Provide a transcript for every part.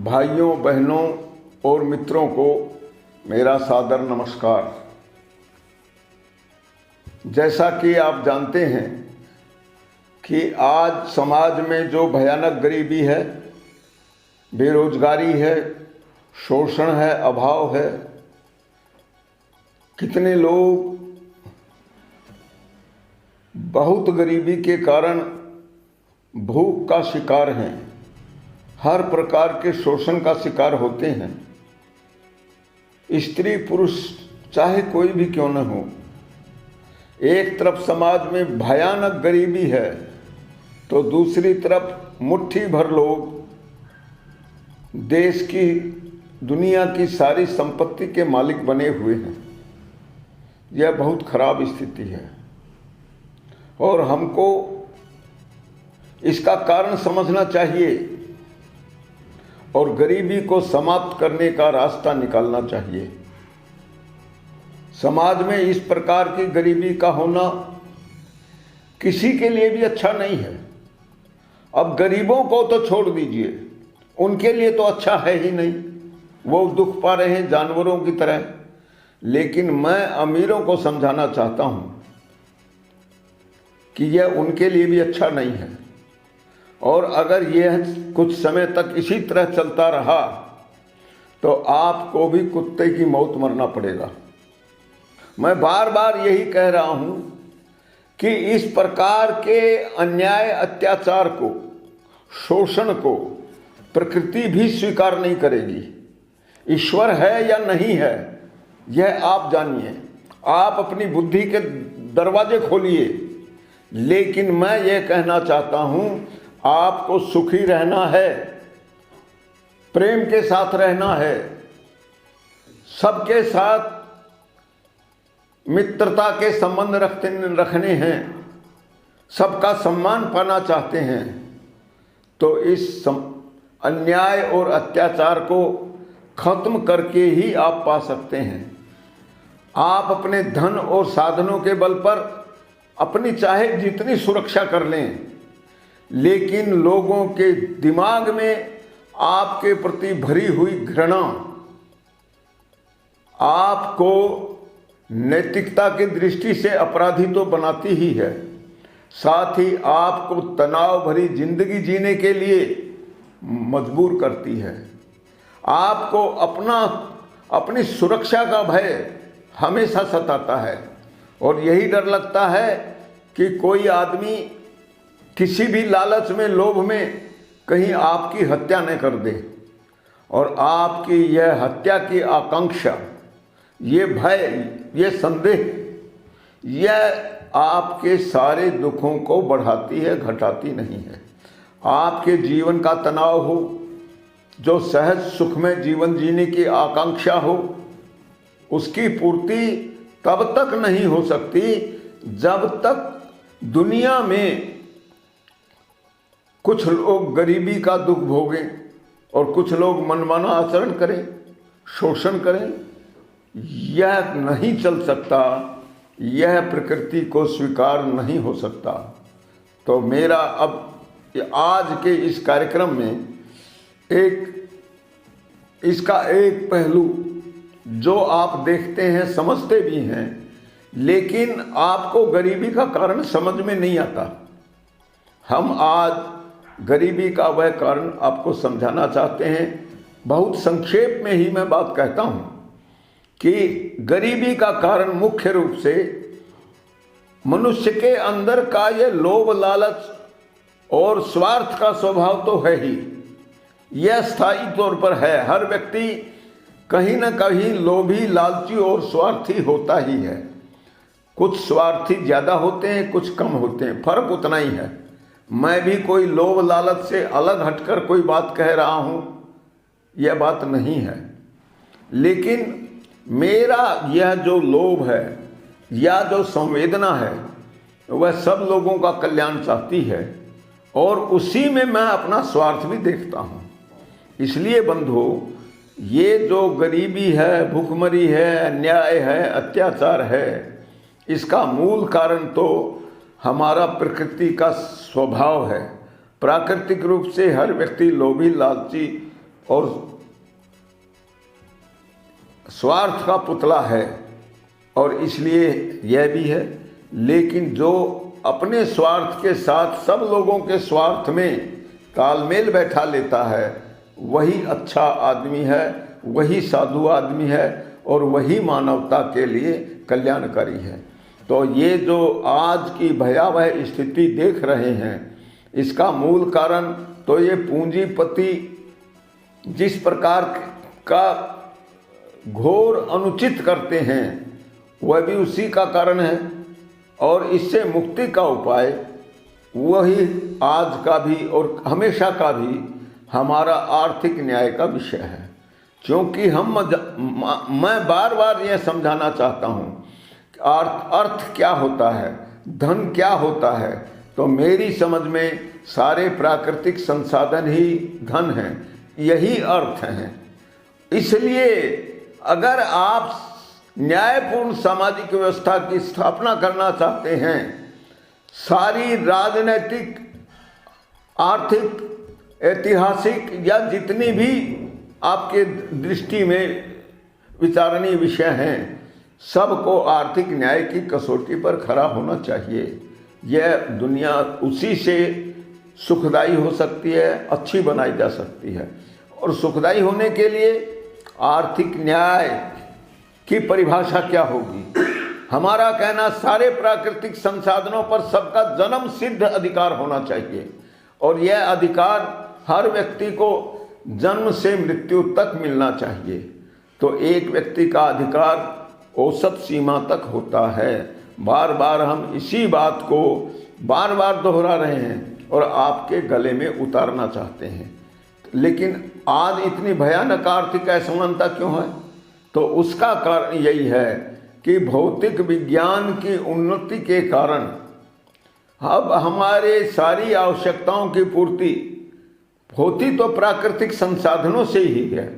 भाइयों, बहनों और मित्रों को मेरा सादर नमस्कार। जैसा कि आप जानते हैं कि आज समाज में जो भयानक गरीबी है, बेरोजगारी है, शोषण है, अभाव है, कितने लोग बहुत गरीबी के कारण भूख का शिकार हैं, हर प्रकार के शोषण का शिकार होते हैं। स्त्री पुरुष चाहे कोई भी क्यों न हो, एक तरफ समाज में भयानक गरीबी है तो दूसरी तरफ मुट्ठी भर लोग देश की, दुनिया की सारी संपत्ति के मालिक बने हुए हैं। यह बहुत खराब स्थिति है और हमको इसका कारण समझना चाहिए और गरीबी को समाप्त करने का रास्ता निकालना चाहिए। समाज में इस प्रकार की गरीबी का होना किसी के लिए भी अच्छा नहीं है। अब गरीबों को तो छोड़ दीजिए, उनके लिए तो अच्छा है ही नहीं, वो दुख पा रहे हैं जानवरों की तरह। लेकिन मैं अमीरों को समझाना चाहता हूँ कि यह उनके लिए भी अच्छा नहीं है और अगर यह कुछ समय तक इसी तरह चलता रहा तो आपको भी कुत्ते की मौत मरना पड़ेगा। मैं बार बार यही कह रहा हूं कि इस प्रकार के अन्याय, अत्याचार को, शोषण को प्रकृति भी स्वीकार नहीं करेगी। ईश्वर है या नहीं है यह आप जानिए, आप अपनी बुद्धि के दरवाजे खोलिए। लेकिन मैं यह कहना चाहता हूं, आपको सुखी रहना है, प्रेम के साथ रहना है, सबके साथ मित्रता के संबंध रखने हैं, सबका सम्मान पाना चाहते हैं, तो इस अन्याय और अत्याचार को खत्म करके ही आप पा सकते हैं। आप अपने धन और साधनों के बल पर अपनी चाहे जितनी सुरक्षा कर लें, लेकिन लोगों के दिमाग में आपके प्रति भरी हुई घृणा आपको नैतिकता की दृष्टि से अपराधी तो बनाती ही है, साथ ही आपको तनाव भरी जिंदगी जीने के लिए मजबूर करती है। आपको अपनी सुरक्षा का भय हमेशा सताता है और यही डर लगता है कि कोई आदमी किसी भी लालच में, लोभ में कहीं आपकी हत्या न कर दे। और आपकी यह हत्या की आकांक्षा, ये भय, ये संदेह, यह आपके सारे दुखों को बढ़ाती है, घटाती नहीं है। आपके जीवन का तनाव हो, जो सहज सुख में जीवन जीने की आकांक्षा हो, उसकी पूर्ति तब तक नहीं हो सकती जब तक दुनिया में कुछ लोग गरीबी का दुख भोगें और कुछ लोग मनमाना आचरण करें, शोषण करें। यह नहीं चल सकता, यह प्रकृति को स्वीकार नहीं हो सकता। तो मेरा अब आज के इस कार्यक्रम में इसका एक पहलू जो आप देखते हैं, समझते भी हैं, लेकिन आपको गरीबी का कारण समझ में नहीं आता। हम आज गरीबी का वह कारण आपको समझाना चाहते हैं। बहुत संक्षेप में ही मैं बात कहता हूं कि गरीबी का कारण मुख्य रूप से मनुष्य के अंदर का ये लोभ, लालच और स्वार्थ का स्वभाव तो है ही, यह स्थायी तौर पर है। हर व्यक्ति कहीं न कहीं लोभी, लालची और स्वार्थी होता ही है। कुछ स्वार्थी ज़्यादा होते हैं, कुछ कम होते हैं, फर्क उतना ही है। मैं भी कोई लोभ लालच से अलग हटकर कोई बात कह रहा हूँ, यह बात नहीं है। लेकिन मेरा यह जो लोभ है या जो संवेदना है, वह सब लोगों का कल्याण चाहती है और उसी में मैं अपना स्वार्थ भी देखता हूँ। इसलिए बंधु, ये जो गरीबी है, भूखमरी है, अन्याय है, अत्याचार है, इसका मूल कारण तो हमारा प्रकृति का स्वभाव है। प्राकृतिक रूप से हर व्यक्ति लोभी, लालची और स्वार्थ का पुतला है, और इसलिए यह भी है। लेकिन जो अपने स्वार्थ के साथ सब लोगों के स्वार्थ में तालमेल बैठा लेता है, वही अच्छा आदमी है, वही साधु आदमी है, और वही मानवता के लिए कल्याणकारी है। तो ये जो आज की भयावह स्थिति देख रहे हैं, इसका मूल कारण तो ये पूंजीपति जिस प्रकार का घोर अनुचित करते हैं, वह भी उसी का कारण है। और इससे मुक्ति का उपाय वही आज का भी और हमेशा का भी हमारा आर्थिक न्याय का विषय है। क्योंकि मैं बार बार यह समझाना चाहता हूँ, अर्थ क्या होता है, धन क्या होता है। तो मेरी समझ में सारे प्राकृतिक संसाधन ही धन हैं, यही अर्थ हैं। इसलिए अगर आप न्यायपूर्ण सामाजिक व्यवस्था की स्थापना करना चाहते हैं, सारी राजनीतिक, आर्थिक, ऐतिहासिक या जितनी भी आपके दृष्टि में विचारणीय विषय हैं, सबको आर्थिक न्याय की कसौटी पर खड़ा होना चाहिए। यह दुनिया उसी से सुखदायी हो सकती है, अच्छी बनाई जा सकती है। और सुखदायी होने के लिए आर्थिक न्याय की परिभाषा क्या होगी? हमारा कहना, सारे प्राकृतिक संसाधनों पर सबका जन्म सिद्ध अधिकार होना चाहिए, और यह अधिकार हर व्यक्ति को जन्म से मृत्यु तक मिलना चाहिए। तो एक व्यक्ति का अधिकार औसत सीमा तक होता है। बार बार हम इसी बात को बार बार दोहरा रहे हैं और आपके गले में उतारना चाहते हैं। लेकिन आज इतनी भयानक आर्थिक असमानता क्यों है? तो उसका कारण यही है कि भौतिक विज्ञान की उन्नति के कारण अब हमारे सारी आवश्यकताओं की पूर्ति होती तो प्राकृतिक संसाधनों से ही है,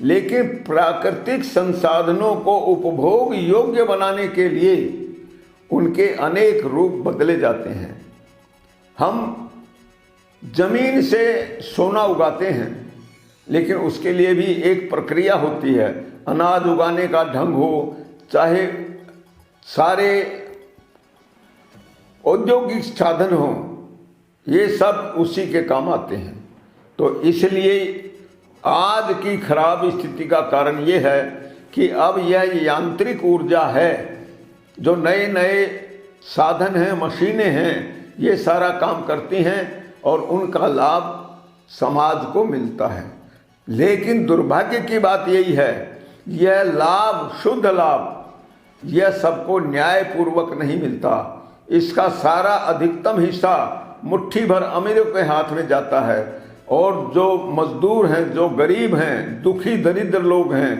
लेकिन प्राकृतिक संसाधनों को उपभोग योग्य बनाने के लिए उनके अनेक रूप बदले जाते हैं। हम जमीन से सोना उगाते हैं, लेकिन उसके लिए भी एक प्रक्रिया होती है। अनाज उगाने का ढंग हो, चाहे सारे औद्योगिक साधन हो, ये सब उसी के काम आते हैं। तो इसलिए आज की खराब स्थिति का कारण ये है कि अब यह यांत्रिक ऊर्जा है, जो नए नए साधन हैं, मशीनें हैं, ये सारा काम करती हैं और उनका लाभ समाज को मिलता है। लेकिन दुर्भाग्य की बात यही है, यह लाभ, शुद्ध लाभ, यह सबको न्यायपूर्वक नहीं मिलता। इसका सारा अधिकतम हिस्सा मुट्ठी भर अमीरों के हाथ में जाता है, और जो मजदूर हैं, जो गरीब हैं, दुखी दरिद्र लोग हैं,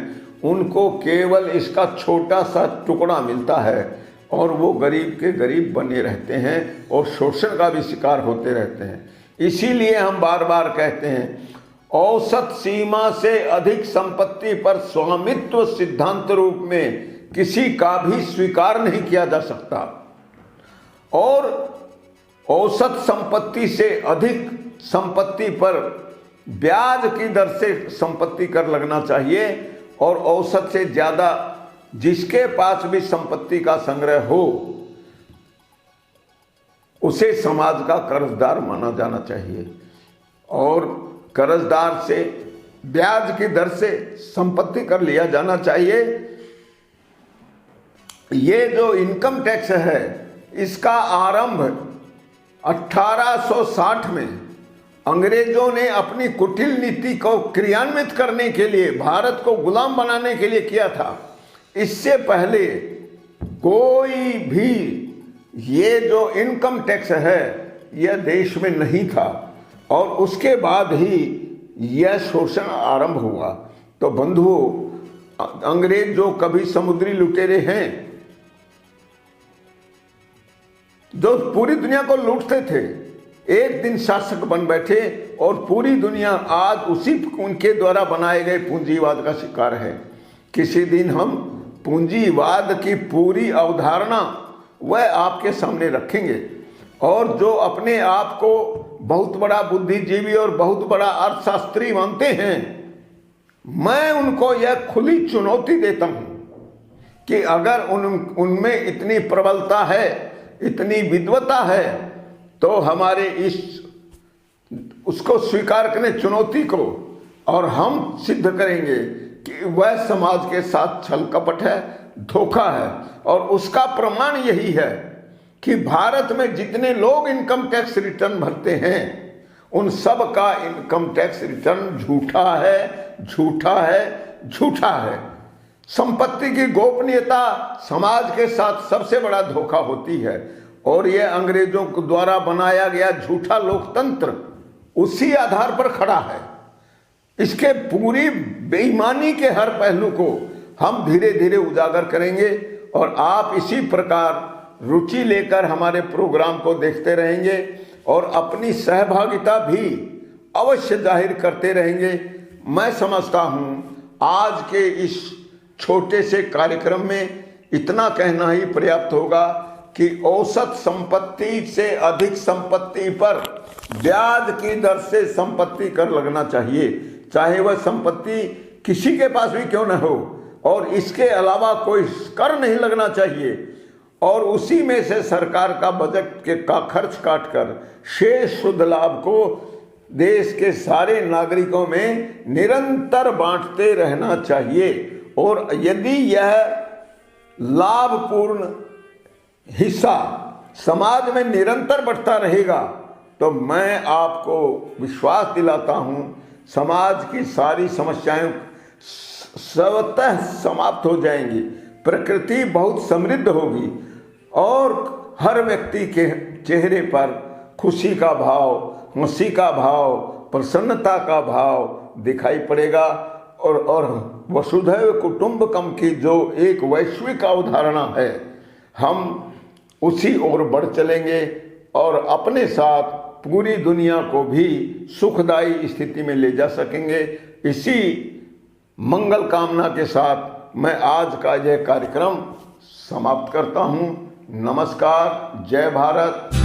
उनको केवल इसका छोटा सा टुकड़ा मिलता है, और वो गरीब के गरीब बने रहते हैं और शोषण का भी शिकार होते रहते हैं। इसीलिए हम बार बार कहते हैं, औसत सीमा से अधिक संपत्ति पर स्वामित्व सिद्धांत रूप में किसी का भी स्वीकार नहीं किया जा सकता, और औसत संपत्ति से अधिक संपत्ति पर ब्याज की दर से संपत्ति कर लगना चाहिए, और औसत से ज्यादा जिसके पास भी संपत्ति का संग्रह हो, उसे समाज का कर्जदार माना जाना चाहिए, और कर्जदार से ब्याज की दर से संपत्ति कर लिया जाना चाहिए। ये जो इनकम टैक्स है, इसका आरंभ 1860 में अंग्रेजों ने अपनी कुटिल नीति को क्रियान्वित करने के लिए, भारत को गुलाम बनाने के लिए किया था। इससे पहले कोई भी ये जो इनकम टैक्स है, यह देश में नहीं था, और उसके बाद ही यह शोषण आरंभ हुआ। तो बंधुओं, अंग्रेज जो कभी समुद्री लुटेरे हैं, जो पूरी दुनिया को लूटते थे, एक दिन शासक बन बैठे और पूरी दुनिया आज उसी उनके द्वारा बनाए गए पूंजीवाद का शिकार है। किसी दिन हम पूंजीवाद की पूरी अवधारणा वह आपके सामने रखेंगे, और जो अपने आप को बहुत बड़ा बुद्धिजीवी और बहुत बड़ा अर्थशास्त्री मानते हैं, मैं उनको यह खुली चुनौती देता हूं कि अगर उनमें इतनी प्रबलता है, इतनी विद्वता है, तो हमारे उसको स्वीकार करें चुनौती को, और हम सिद्ध करेंगे कि वह समाज के साथ छल कपट है, धोखा है। और उसका प्रमाण यही है कि भारत में जितने लोग इनकम टैक्स रिटर्न भरते हैं उन सब का इनकम टैक्स रिटर्न झूठा है, झूठा है, झूठा है। संपत्ति की गोपनीयता समाज के साथ सबसे बड़ा धोखा होती है, और यह अंग्रेजों द्वारा बनाया गया झूठा लोकतंत्र उसी आधार पर खड़ा है। इसके पूरी बेईमानी के हर पहलू को हम धीरे धीरे उजागर करेंगे, और आप इसी प्रकार रुचि लेकर हमारे प्रोग्राम को देखते रहेंगे और अपनी सहभागिता भी अवश्य जाहिर करते रहेंगे। मैं समझता हूं आज के इस छोटे से कार्यक्रम में इतना कहना ही पर्याप्त होगा कि औसत संपत्ति से अधिक संपत्ति पर ब्याज की दर से संपत्ति कर लगना चाहिए, चाहे वह संपत्ति किसी के पास भी क्यों न हो, और इसके अलावा कोई कर नहीं लगना चाहिए। और उसी में से सरकार का बजट का खर्च काटकर शेष शुद्ध लाभ को देश के सारे नागरिकों में निरंतर बांटते रहना चाहिए। और यदि यह लाभपूर्ण हिस्सा समाज में निरंतर बढ़ता रहेगा तो मैं आपको विश्वास दिलाता हूं समाज की सारी समस्याएं स्वतः समाप्त हो जाएंगी, प्रकृति बहुत समृद्ध होगी, और हर व्यक्ति के चेहरे पर खुशी का भाव, हंसी का भाव, प्रसन्नता का भाव दिखाई पड़ेगा। और वसुधैव कुटुंबकम की जो एक वैश्विक अवधारणा है, हम उसी ओर बढ़ चलेंगे और अपने साथ पूरी दुनिया को भी सुखदायी स्थिति में ले जा सकेंगे। इसी मंगल कामना के साथ मैं आज का यह कार्यक्रम समाप्त करता हूँ। नमस्कार, जय भारत।